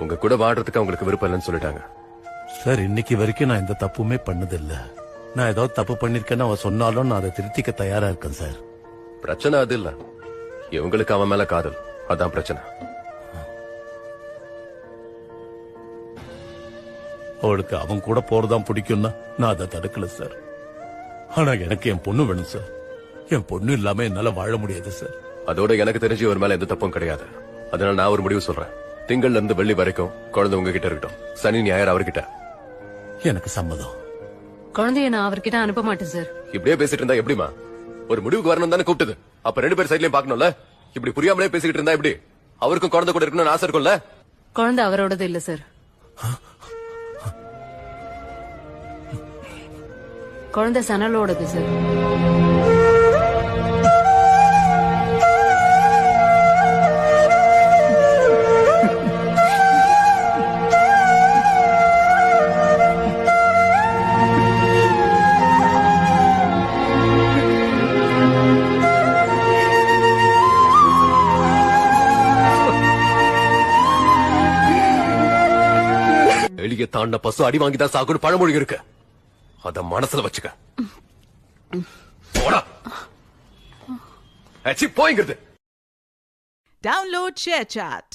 உங்க கூட வாடுறதுக்கு அவங்களுக்கு விருப்பம் இல்லைன்னு சொல்லிட்டாங்க. சார், இன்னைக்கு வரைக்கும் நான் எந்த தப்புமே பண்ணதில்ல. நான் ஏதாவது தப்பு பண்ணிருக்கேன்னு அவ சொன்னாலும் நான் அதை திருத்திக்க தயாரா இருக்கேன் சார். பிரச்சனை அது இல்ல, இவங்களுக்கு அவன் மேல காதல், அதான் பிரச்சனை. அவளுக்கு அவன் கூட போறதான் பிடிக்கும்னா நான் அதை தடுக்கல சார். ஆனா எனக்கு என் பொண்ணு வேணும் சார். என் பொண்ணு இல்லாம என்னால வாழ முடியாது சார். அதோட எனக்கு தெரிஞ்சு ஒரு மேல எந்த தப்பும் கிடையாது. அதனால நான் ஒரு முடிவு சொல்றேன். திங்கள்ல இருந்து வெள்ளி வரைக்கும் குழந்தை உங்ககிட்ட இருக்கட்டும், சனி ஞாயிறு அவர்கிட்ட. எனக்கு சம்மதம். குழந்தைய நான் அவர்கிட்ட அனுப்ப மாட்டேன் சார். இப்படியே பேசிட்டு இருந்தா எப்படிமா? ஒரு முடிவுக்கு வரணும் தானே கூப்பிட்டது. அப்ப 2 பேர் சைட்லயும் பாக்கணும்ல. இப்படி புரியாமலே பேசிக்கிட்டு இருந்தா எப்படி? அவருக்கும் குழந்தை கூட இருக்கணும்னு ஆசை இருக்கும்ல. குழந்தை அவரோடது இல்ல சார். குழந்தை சனலோடது சார். எளிய தாண்ட பசு அடி வாங்கிதான் சாகுன்னு பழமொழி இருக்கு. அத மனசுல வச்சுக்க. போடா. போய்ங்கிறது. Download ShareChat.